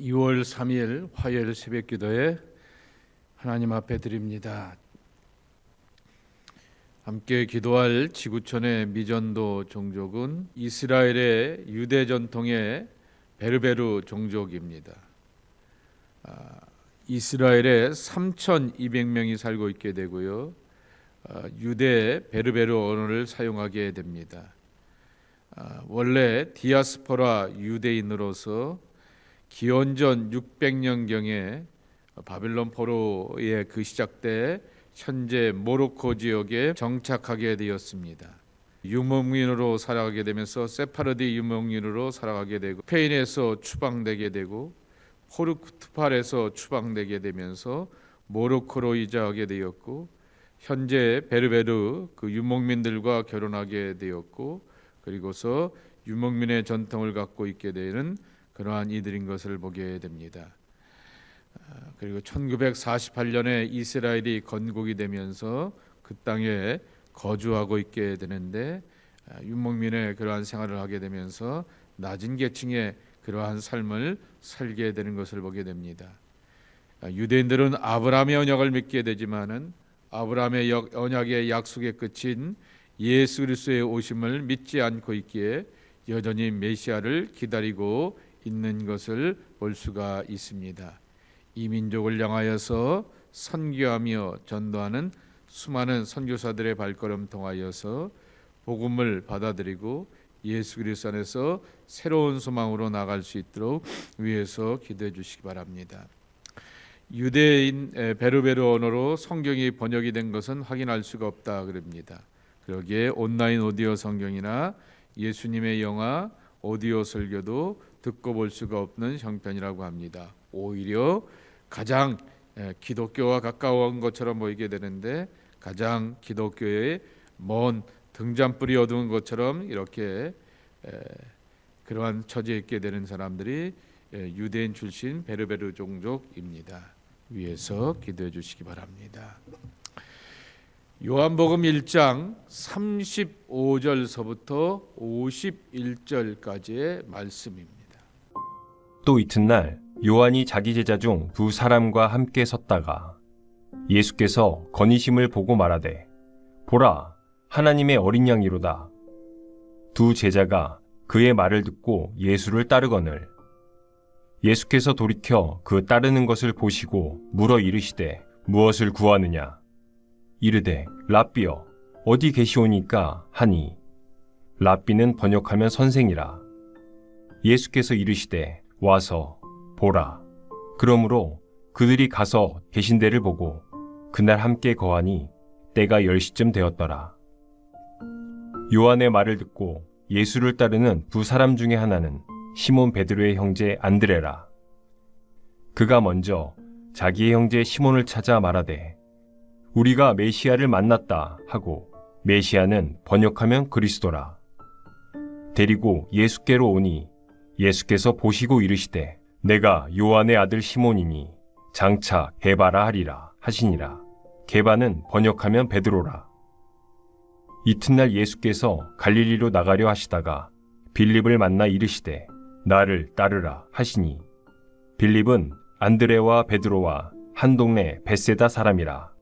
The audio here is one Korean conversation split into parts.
2월 3일 화요일 새벽 기도에 하나님 앞에 드립니다. 함께 기도할 지구촌의 미전도 종족은 이스라엘의 유대 전통의 베르베르 종족입니다. 이스라엘에 3,200명이 살고 있게 되고요. 유대 베르베르 언어를 사용하게 됩니다. 원래 디아스포라 유대인으로서 기원전 600년경에 바빌론 포로의 시작 때 현재 모로코 지역에 정착하게 되었습니다. 유목민으로 살아가게 되면서 세파르디 유목민으로 살아가게 되고 스페인에서 추방되게 되고 포르투갈에서 추방되게 되면서 모로코로 이주하게 되었고 현재 베르베르 유목민들과 결혼하게 되었고 그리고서 유목민의 전통을 갖고 있게 되는 그러한 이들인 것을 보게 됩니다. 그리고 1948년에 이스라엘이 건국이 되면서 그 땅에 거주하고 있게 되는데 유목민의 그러한 생활을 하게 되면서 낮은 계층의 그러한 삶을 살게 되는 것을 보게 됩니다. 유대인들은 아브라함의 언약을 믿게 되지만은 아브라함의 언약의 약속의 끝인 예수 그리스도의 오심을 믿지 않고 있기에 여전히 메시아를 기다리고 있는 것을 볼 수가 있습니다. 이 민족을 향하여서 선교하며 전도하는 수많은 선교사들의 발걸음 통하여서 복음을 받아들이고 예수 그리스도 안에서 새로운 소망으로 나갈 수 있도록 위해서 기도해 주시기 바랍니다. 유대인 베르베르 언어로 성경이 번역이 된 것은 확인할 수가 없다 그럽니다. 그러기에 온라인 오디오 성경이나 예수님의 영화 오디오 설교도 듣고 볼 수가 없는 형편이라고 합니다. 오히려 가장 기독교와 가까운 것처럼 보이게 되는데 가장 기독교의 먼 등잔불이 어두운 것처럼 이렇게 그러한 처지에 있게 되는 사람들이 유대인 출신 베르베르 종족입니다. 위에서 기도해 주시기 바랍니다. 요한복음 1장 35절서부터 51절까지의 말씀입니다. 또 이튿날 요한이 자기 제자 중 두 사람과 함께 섰다가 예수께서 거니심을 보고 말하되 보라 하나님의 어린 양이로다. 두 제자가 그의 말을 듣고 예수를 따르거늘 예수께서 돌이켜 그 따르는 것을 보시고 물어 이르시되 무엇을 구하느냐 이르되 랍비여 어디 계시오니까 하니 랍비는 번역하면 선생이라. 예수께서 이르시되 와서 보라. 그러므로 그들이 가서 계신 데를 보고 그날 함께 거하니 때가 10시쯤 되었더라. 요한의 말을 듣고 예수를 따르는 두 사람 중에 하나는 시몬 베드로의 형제 안드레라. 그가 먼저 자기의 형제 시몬을 찾아 말하되 우리가 메시아를 만났다 하고 메시아는 번역하면 그리스도라. 데리고 예수께로 오니 예수께서 보시고 이르시되 내가 요한의 아들 시몬이니 장차 게바라 하리라 하시니라. 게바는 번역하면 베드로라. 이튿날 예수께서 갈릴리로 나가려 하시다가 빌립을 만나 이르시되 나를 따르라 하시니 빌립은 안드레와 베드로와 한 동네 벳세다 사람이라.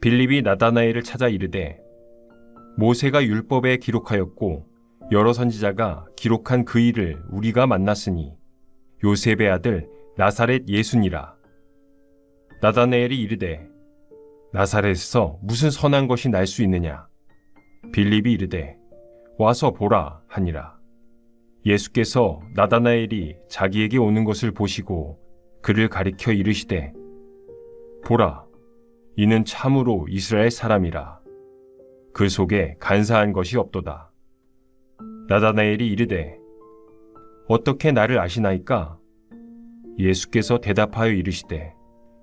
빌립이 나다나엘을 찾아 이르되 모세가 율법에 기록하였고 여러 선지자가 기록한 그 일을 우리가 만났으니 요셉의 아들 나사렛 예수니라. 나다나엘이 이르되 나사렛에서 무슨 선한 것이 날 수 있느냐. 빌립이 이르되 와서 보라 하니라. 예수께서 나다나엘이 자기에게 오는 것을 보시고 그를 가리켜 이르시되 보라 이는 참으로 이스라엘 사람이라. 그 속에 간사한 것이 없도다. 나다나엘이 이르되 어떻게 나를 아시나이까? 예수께서 대답하여 이르시되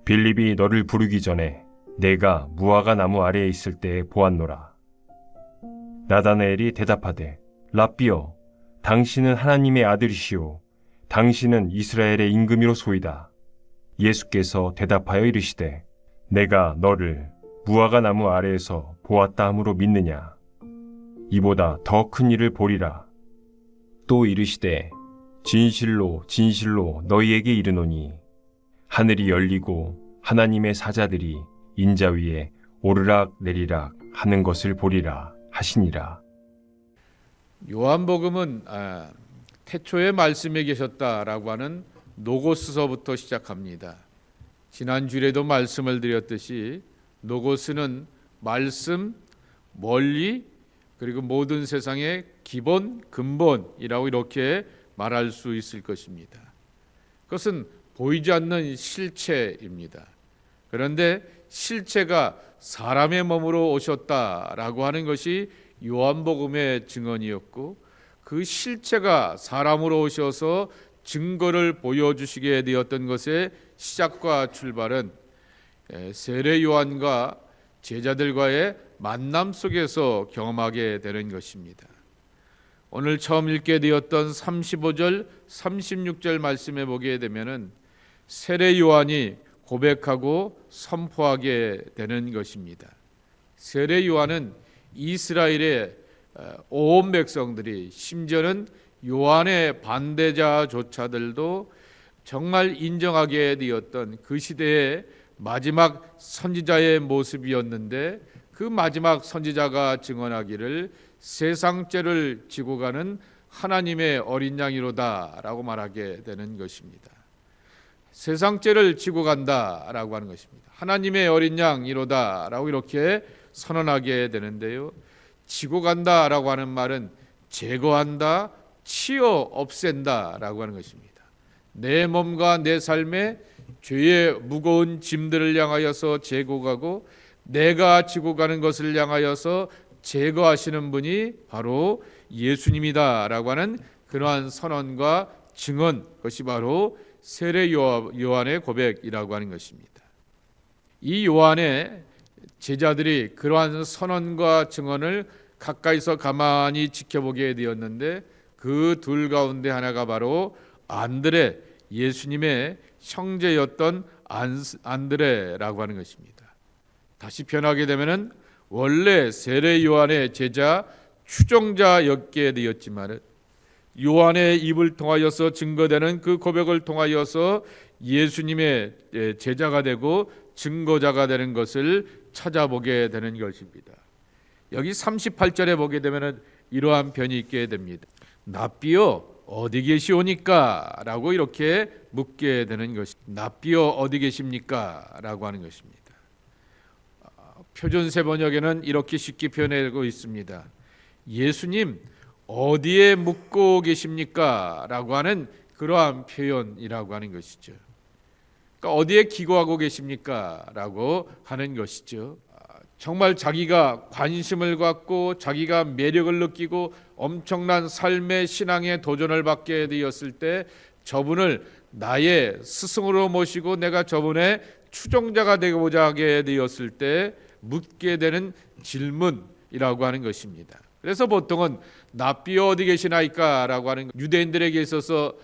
빌립이 너를 부르기 전에 내가 무화과 나무 아래에 있을 때에 보았노라. 나다나엘이 대답하되 랍비여 당신은 하나님의 아들이시오 당신은 이스라엘의 임금이로소이다. 예수께서 대답하여 이르시되 내가 너를 무화과 나무 아래에서 보았다 함으로 믿느냐? 이보다 더 큰 일을 보리라. 또 이르시되 진실로 진실로 너희에게 이르노니 하늘이 열리고 하나님의 사자들이 인자 위에 오르락 내리락 하는 것을 보리라 하시니라. 요한복음은 태초에 말씀에 계셨다라고 하는 노고스서부터 시작합니다. 지난 주일에도 말씀을 드렸듯이 노고스는 말씀, 원리, 그리고 모든 세상의 기본, 근본이라고 이렇게 말할 수 있을 것입니다. 그것은 보이지 않는 실체입니다. 그런데 실체가 사람의 몸으로 오셨다라고 하는 것이 요한복음의 증언이었고, 그 실체가 사람으로 오셔서 증거를 보여주시게 되었던 것의 시작과 출발은 세례 요한과 제자들과의 만남 속에서 경험하게 되는 것입니다. 오늘 처음 읽게 되었던 35절, 36절 말씀에 보게 되면은 세례 요한이 고백하고 선포하게 되는 것입니다. 세례 요한은 이스라엘의 온 백성들이, 심지어는 요한의 반대자조차들도 정말 인정하게 되었던 그 시대의 마지막 선지자의 모습이었는데, 그 마지막 선지자가 증언하기를 세상 죄를 지고 가는 하나님의 어린 양이로다라고 말하게 되는 것입니다. 세상 죄를 지고 간다라고 하는 것입니다. 하나님의 어린 양이로다라고 이렇게 선언하게 되는데요, 지고 간다라고 하는 말은 제거한다, 치워 없앤다라고 하는 것입니다. 내 몸과 내 삶에 죄의 무거운 짐들을 향하여서 제고 가고, 내가 지고 가는 것을 향하여서 제거하시는 분이 바로 예수님이다라고 하는 그러한 선언과 증언, 그것이 바로 세례 요한의 고백이라고 하는 것입니다. 이 요한의 제자들이 그러한 선언과 증언을 가까이서 가만히 지켜보게 되었는데, 그 둘 가운데 하나가 바로 안드레, 예수님의 형제였던 안드레라고 하는 것입니다. 다시 표현하게 되면은 원래 세례 요한의 제자 추종자였게 되었지만, 요한의 입을 통하여서 증거되는 그 고백을 통하여서 예수님의 제자가 되고 증거자가 되는 것을 찾아보게 되는 것입니다. 여기 38절에 보게 되면 이러한 편이 있게 됩니다. 납비여 어디 계시오니까? 라고 이렇게 묻게 되는 것입니다. 납비여 어디 계십니까? 라고 하는 것입니다. 표준세 번역에는 이렇게 쉽게 표현하고 있습니다. 예수님 어디에 묵고 계십니까? 라고 하는 그러한 표현이라고 하는 것이죠. 그러니까 어디에 기고하고 계십니까? 라고 하는 것이죠. 정말 자기가 관심을 갖고 자기가 매력을 느끼고 엄청난 삶의 신앙의 도전을 받게 되었을 때, 저분을 나의 스승으로 모시고 내가 저분의 추종자가 되고자 하게 되었을 때 묻게 되는 질문이라고 하는 것입니다. 그래서 보통은 납비여 어디 계시나이까? 라고 하는, 유대인들에게 있어서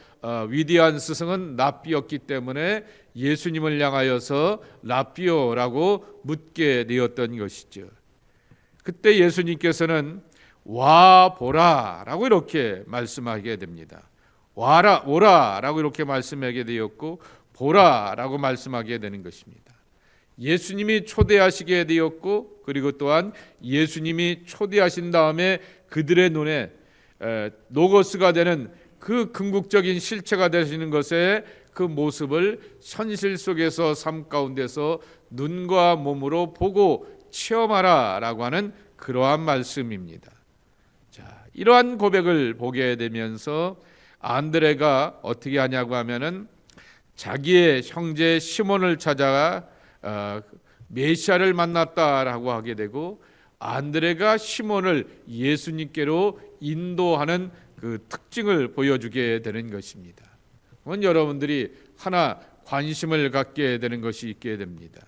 위대한 스승은 납비였기 때문에 예수님을 향하여서 납비여라고 묻게 되었던 것이죠. 그때 예수님께서는 와 보라 라고 이렇게 말씀하게 됩니다. 와라 오라 라고 이렇게 말씀하게 되었고, 보라 라고 말씀하게 되는 것입니다. 예수님이 초대하시게 되었고, 그리고 또한 예수님이 초대하신 다음에 그들의 눈에 노고스가 되는 그 궁극적인 실체가 되시는 것에 그 모습을 현실 속에서 삶 가운데서 눈과 몸으로 보고 체험하라 라고 하는 그러한 말씀입니다. 자, 이러한 고백을 보게 되면서 안드레가 어떻게 하냐고 하면은 자기의 형제 시몬을 찾아가 메시아를 만났다라고 하게 되고, 안드레가 시몬을 예수님께로 인도하는 그 특징을 보여주게 되는 것입니다. 그건 여러분들이 하나 관심을 갖게 되는 것이 있게 됩니다.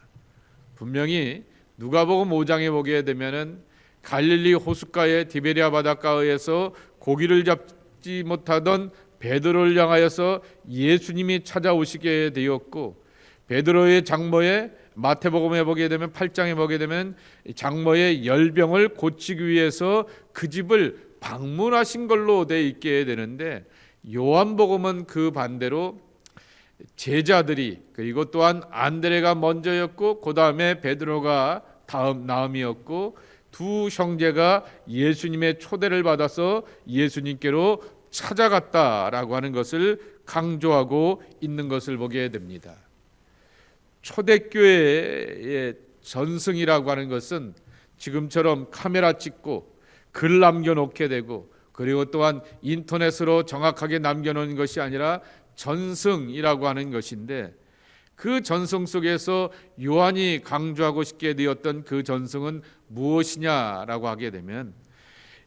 분명히 누가복음 5장에 보게 되면은 갈릴리 호숫가의 디베리아 바닷가에서 고기를 잡지 못하던 베드로를 향하여서 예수님이 찾아오시게 되었고, 베드로의 장모의 마태복음에 보게 되면 8장에 보게 되면 장모의 열병을 고치기 위해서 그 집을 방문하신 걸로 돼 있게 되는데, 요한복음은 그 반대로 제자들이, 그리고 또한 안드레가 먼저였고 그 다음에 베드로가 다음이었고, 두 형제가 예수님의 초대를 받아서 예수님께로 찾아갔다라고 하는 것을 강조하고 있는 것을 보게 됩니다. 초대교회의 전승이라고 하는 것은 지금처럼 카메라 찍고 글 남겨놓게 되고, 그리고 또한 인터넷으로 정확하게 남겨놓은 것이 아니라 전승이라고 하는 것인데, 그 전승 속에서 요한이 강조하고 싶게 되었던 그 전승은 무엇이냐라고 하게 되면,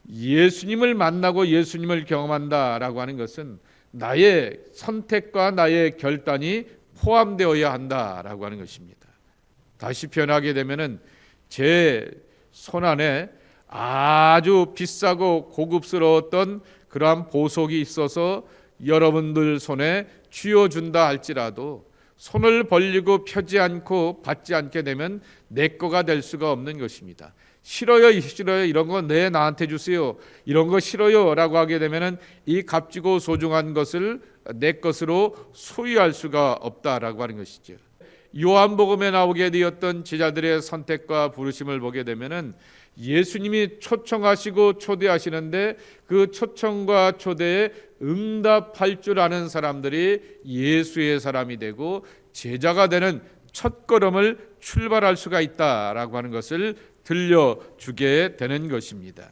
예수님을 만나고 예수님을 경험한다라고 하는 것은 나의 선택과 나의 결단이 포함되어야 한다라고 하는 것입니다. 다시 표현하게 되면은, 제 손안에 아주 비싸고 고급스러웠던 그러한 보석이 있어서 여러분들 손에 쥐어준다 할지라도 손을 벌리고 펴지 않고 받지 않게 되면 내 거가 될 수가 없는 것입니다. 싫어요, 싫어요, 이런 거 나한테 주세요, 이런 거 싫어요 라고 하게 되면 이 값지고 소중한 것을 내 것으로 소유할 수가 없다라고 하는 것이죠. 요한복음에 나오게 되었던 제자들의 선택과 부르심을 보게 되면 예수님이 초청하시고 초대하시는데, 그 초청과 초대에 응답할 줄 아는 사람들이 예수의 사람이 되고 제자가 되는 첫걸음을 출발할 수가 있다라고 하는 것을 들려주게 되는 것입니다.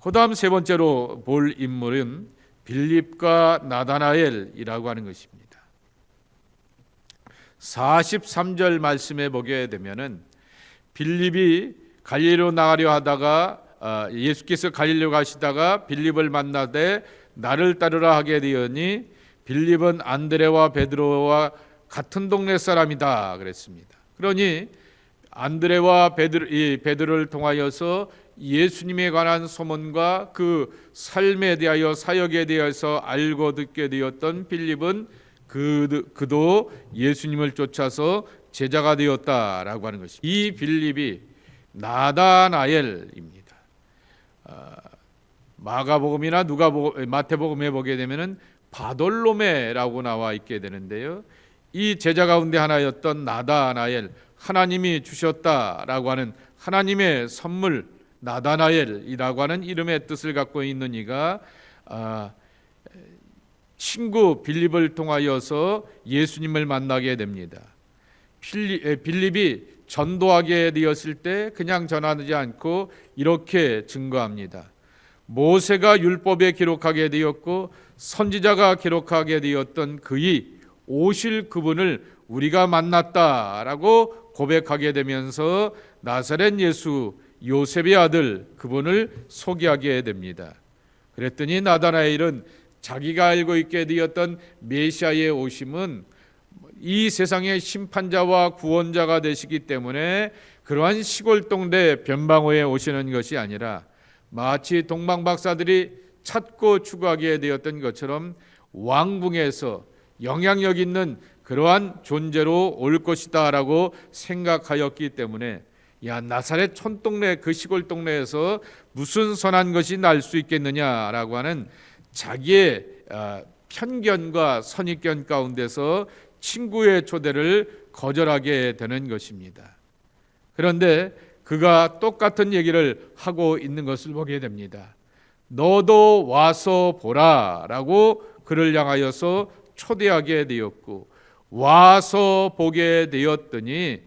그 다음 세 번째로 볼 인물은 빌립과 나다나엘이라고 하는 것입니다. 43절 말씀에 보게 되면은, 빌립이 갈릴리로 나가려 하다가 예수께서 갈릴리로 가시다가 빌립을 만나되 나를 따르라 하게 되었니, 빌립은 안드레와 베드로와 같은 동네 사람이다 그랬습니다. 그러니 안드레와 베드로를 통하여서 예수님에 관한 소문과 그 삶에 대하여 사역에 대해서 알고 듣게 되었던 빌립은 그도 예수님을 쫓아서 제자가 되었다라고 하는 것입니다. 이 빌립이 나다나엘입니다. 마가복음이나 마태복음에 보게 되면은 바돌로메라고 나와 있게 되는데요. 이 제자 가운데 하나였던 나다나엘, 하나님이 주셨다라고 하는 하나님의 선물 나다나엘이라고 하는 이름의 뜻을 갖고 있는 이가 친구 빌립을 통하여서 예수님을 만나게 됩니다. 빌립이 전도하게 되었을 때 그냥 전하지 않고 이렇게 증거합니다. 모세가 율법에 기록하게 되었고 선지자가 기록하게 되었던 그이 오실 그분을 우리가 만났다라고 고백하게 되면서 나사렛 예수 요셉의 아들 그분을 소개하게 됩니다. 그랬더니 나다나엘은 자기가 알고 있게 되었던 메시아의 오심은 이 세상의 심판자와 구원자가 되시기 때문에 그러한 시골 동네 변방호에 오시는 것이 아니라 마치 동방박사들이 찾고 추구하게 되었던 것처럼 왕궁에서 영향력 있는 그러한 존재로 올 것이다 라고 생각하였기 때문에, 야, 나사렛 촌동네 그 시골 동네에서 무슨 선한 것이 날 수 있겠느냐라고 하는 자기의 편견과 선입견 가운데서 친구의 초대를 거절하게 되는 것입니다. 그런데 그가 똑같은 얘기를 하고 있는 것을 보게 됩니다. 너도 와서 보라 라고 그를 향하여서 초대하게 되었고, 와서 보게 되었더니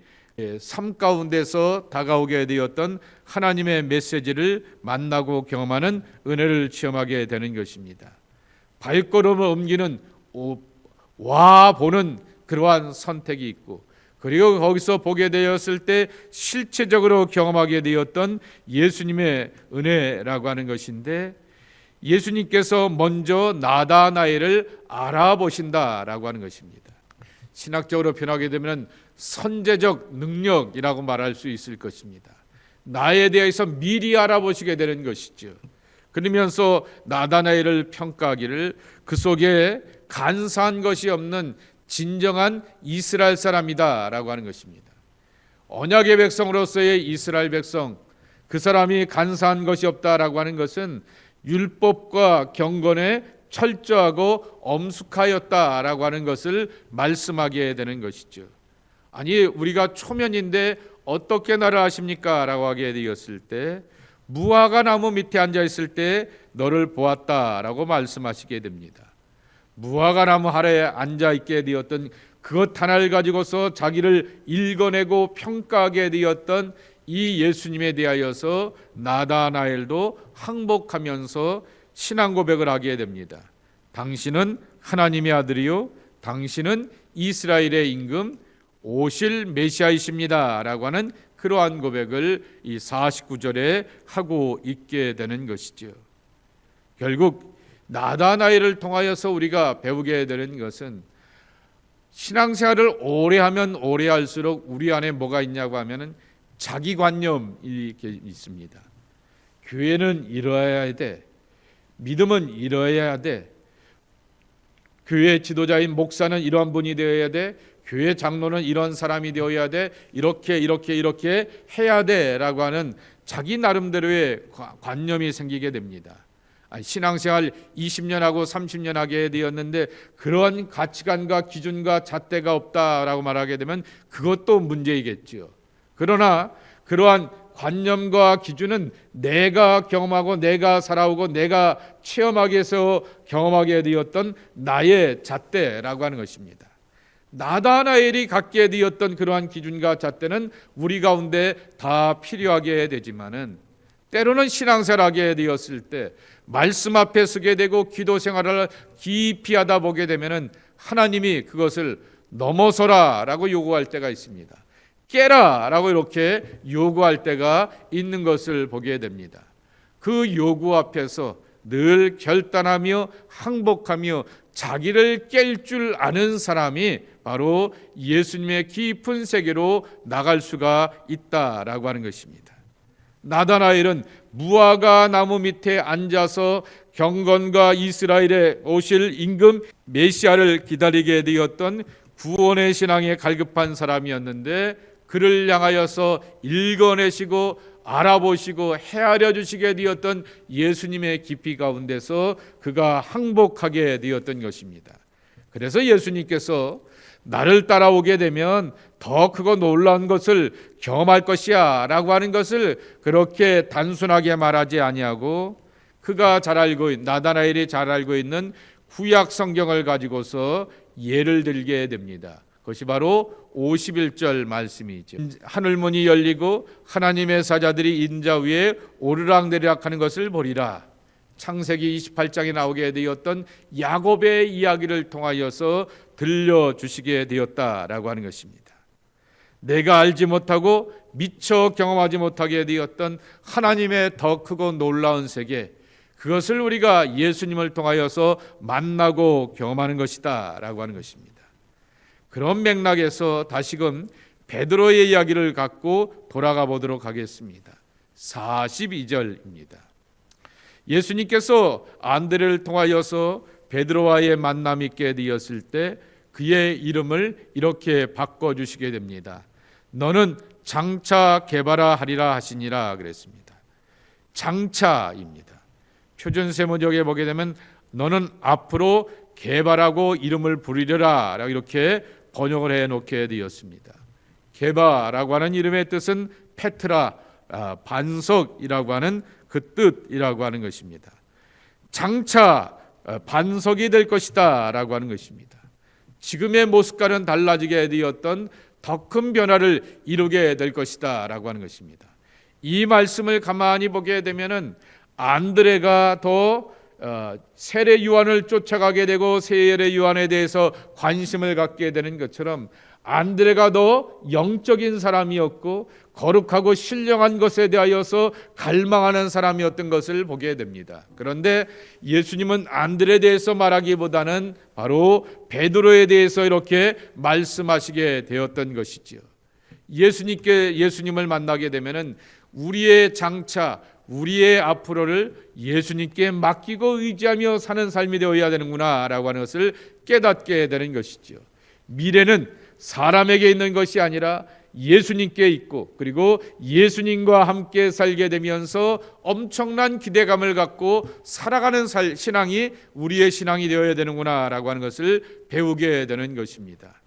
삶 가운데서 다가오게 되었던 하나님의 메시지를 만나고 경험하는 은혜를 체험하게 되는 것입니다. 발걸음을 옮기는 와 보는 그러한 선택이 있고, 그리고 거기서 보게 되었을 때 실체적으로 경험하게 되었던 예수님의 은혜라고 하는 것인데, 예수님께서 먼저 나다나엘을 알아보신다라고 하는 것입니다. 신학적으로 표현하게 되면 선제적 능력이라고 말할 수 있을 것입니다. 나에 대해서 미리 알아보시게 되는 것이죠. 그러면서 나다나엘을 평가하기를 그 속에 간사한 것이 없는 진정한 이스라엘 사람이다 라고 하는 것입니다. 언약의 백성으로서의 이스라엘 백성, 그 사람이 간사한 것이 없다라고 하는 것은 율법과 경건에 철저하고 엄숙하였다라고 하는 것을 말씀하게 되는 것이죠. 아니 우리가 초면인데 어떻게 나를 아십니까? 라고 하게 되었을 때 무화과 나무 밑에 앉아 있을 때 너를 보았다라고 말씀하시게 됩니다. 무화과 나무 아래에 앉아 있게 되었던 그것 하나를 가지고서 자기를 읽어내고 평가하게 되었던 이 예수님에 대하여서 나다나엘도 항복하면서 신앙 고백을 하게 됩니다. 당신은 하나님의 아들이요 당신은 이스라엘의 임금 오실 메시아이십니다 라고 하는 그러한 고백을 이 49절에 하고 있게 되는 것이죠. 결국 나다나엘을 통하여서 우리가 배우게 되는 것은 신앙생활을 오래 하면 오래 할수록 우리 안에 뭐가 있냐고 하면은 자기관념이 이렇게 있습니다. 교회는 이러해야 돼. 믿음은 이러해야 돼. 교회 지도자인 목사는 이러한 분이 되어야 돼. 교회 장로는 이런 사람이 되어야 돼. 이렇게 해야 돼라고 하는 자기 나름대로의 관념이 생기게 됩니다. 신앙생활 20년 하고 30년 하게 되었는데 그러한 가치관과 기준과 잣대가 없다라고 말하게 되면 그것도 문제이겠죠. 그러나 그러한 관념과 기준은 내가 경험하고 내가 살아오고 내가 체험하게 해서 경험하게 되었던 나의 잣대라고 하는 것입니다. 나다나엘이 갖게 되었던 그러한 기준과 잣대는 우리 가운데 다 필요하게 되지만은 때로는 신앙생활하게 되었을 때 말씀 앞에 서게 되고 기도 생활을 깊이 하다 보게 되면은 하나님이 그것을 넘어서라라고 요구할 때가 있습니다. 깨라라고 이렇게 요구할 때가 있는 것을 보게 됩니다. 그 요구 앞에서 늘 결단하며 항복하며 자기를 깰 줄 아는 사람이 바로 예수님의 깊은 세계로 나갈 수가 있다라고 하는 것입니다. 나다나엘은 무화과 나무 밑에 앉아서 경건과 이스라엘에 오실 임금 메시아를 기다리게 되었던 구원의 신앙에 갈급한 사람이었는데 그를 향하여서 읽어내시고 알아보시고 헤아려 주시게 되었던 예수님의 깊이 가운데서 그가 항복하게 되었던 것입니다. 그래서 예수님께서 나를 따라오게 되면 더 크고 놀라운 것을 경험할 것이야 라고 하는 것을 그렇게 단순하게 말하지 아니하고 그가 잘 알고 나다나엘이 잘 알고 있는 구약 성경을 가지고서 예를 들게 됩니다. 그것이 바로 51절 말씀이죠. 하늘문이 열리고 하나님의 사자들이 인자 위에 오르락내리락 하는 것을 보리라. 창세기 28장에 나오게 되었던 야곱의 이야기를 통하여서 들려주시게 되었다라고 하는 것입니다. 내가 알지 못하고 미처 경험하지 못하게 되었던 하나님의 더 크고 놀라운 세계, 그것을 우리가 예수님을 통하여서 만나고 경험하는 것이다 라고 하는 것입니다. 그런 맥락에서 다시금 베드로의 이야기를 갖고 돌아가 보도록 하겠습니다. 42절입니다. 예수님께서 안드레를 통하여서 베드로와의 만남이 있게 되었을 때 그의 이름을 이렇게 바꿔주시게 됩니다. 너는 장차 개바라 하리라 하시니라 그랬습니다. 장차입니다. 표준세문역에 보게 되면 너는 앞으로 개바라고 이름을 부리려라 이렇게 번역을 해놓게 되었습니다. 개바라고 하는 이름의 뜻은 페트라, 반석이라고 하는 그 뜻이라고 하는 것입니다. 장차 반석이 될 것이다 라고 하는 것입니다. 지금의 모습과는 달라지게 되었던 더 큰 변화를 이루게 될 것이다 라고 하는 것입니다. 이 말씀을 가만히 보게 되면은 안드레가 더 세례 요한을 쫓아가게 되고 세례 요한에 대해서 관심을 갖게 되는 것처럼 안드레가 더 영적인 사람이었고 거룩하고 신령한 것에 대하여서 갈망하는 사람이었던 것을 보게 됩니다. 그런데 예수님은 안드레에 대해서 말하기보다는 바로 베드로에 대해서 이렇게 말씀하시게 되었던 것이지요. 예수님을 만나게 되면은 우리의 장차, 우리의 앞으로를 예수님께 맡기고 의지하며 사는 삶이 되어야 되는구나라고 하는 것을 깨닫게 되는 것이죠. 미래는 사람에게 있는 것이 아니라 예수님께 있고 그리고 예수님과 함께 살게 되면서 엄청난 기대감을 갖고 살아가는 신앙이 우리의 신앙이 되어야 되는구나라고 하는 것을 배우게 되는 것입니다.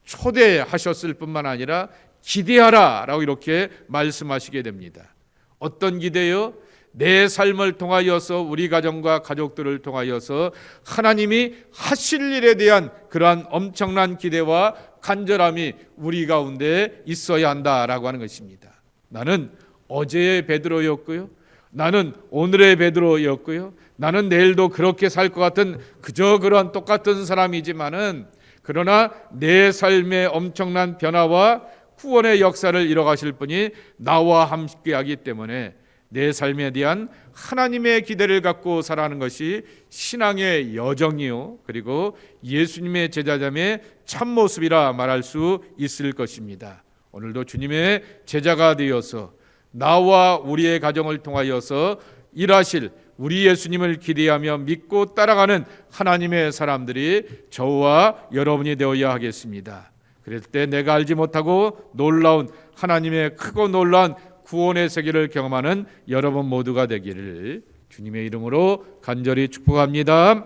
초대하셨을 뿐만 아니라 기대하라라고 이렇게 말씀하시게 됩니다. 어떤 기대요? 내 삶을 통하여서 우리 가정과 가족들을 통하여서 하나님이 하실 일에 대한 그러한 엄청난 기대와 간절함이 우리 가운데 있어야 한다라고 하는 것입니다. 나는 어제의 베드로였고요. 나는 오늘의 베드로였고요. 나는 내일도 그렇게 살 것 같은 그저 그런 똑같은 사람이지만은 그러나 내 삶의 엄청난 변화와 구원의 역사를 이뤄가실 분이 나와 함께하기 때문에 내 삶에 대한 하나님의 기대를 갖고 살아가는 것이 신앙의 여정이요 그리고 예수님의 제자됨의 참모습이라 말할 수 있을 것입니다. 오늘도 주님의 제자가 되어서 나와 우리의 가정을 통하여서 일하실 우리 예수님을 기대하며 믿고 따라가는 하나님의 사람들이 저와 여러분이 되어야 하겠습니다. 그럴 때 내가 알지 못하고 놀라운 하나님의 크고 놀라운 구원의 세계를 경험하는 여러분 모두가 되기를 주님의 이름으로 간절히 축복합니다.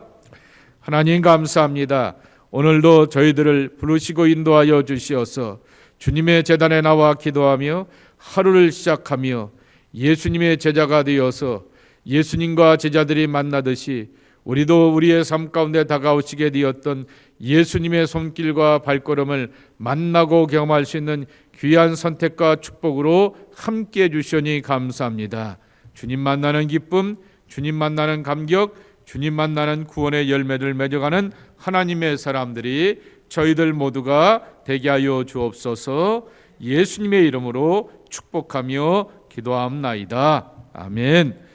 하나님 감사합니다. 오늘도 저희들을 부르시고 인도하여 주시어서 주님의 제단에 나와 기도하며 하루를 시작하며 예수님의 제자가 되어서 예수님과 제자들이 만나듯이 우리도 우리의 삶 가운데 다가오시게 되었던 예수님의 손길과 발걸음을 만나고 경험할 수 있는 귀한 선택과 축복으로 함께해 주시니 감사합니다. 주님 만나는 기쁨, 주님 만나는 감격, 주님 만나는 구원의 열매를 맺어가는 하나님의 사람들이 저희들 모두가 되게 하여 주옵소서. 예수님의 이름으로 축복하며 기도합나이다. 아멘.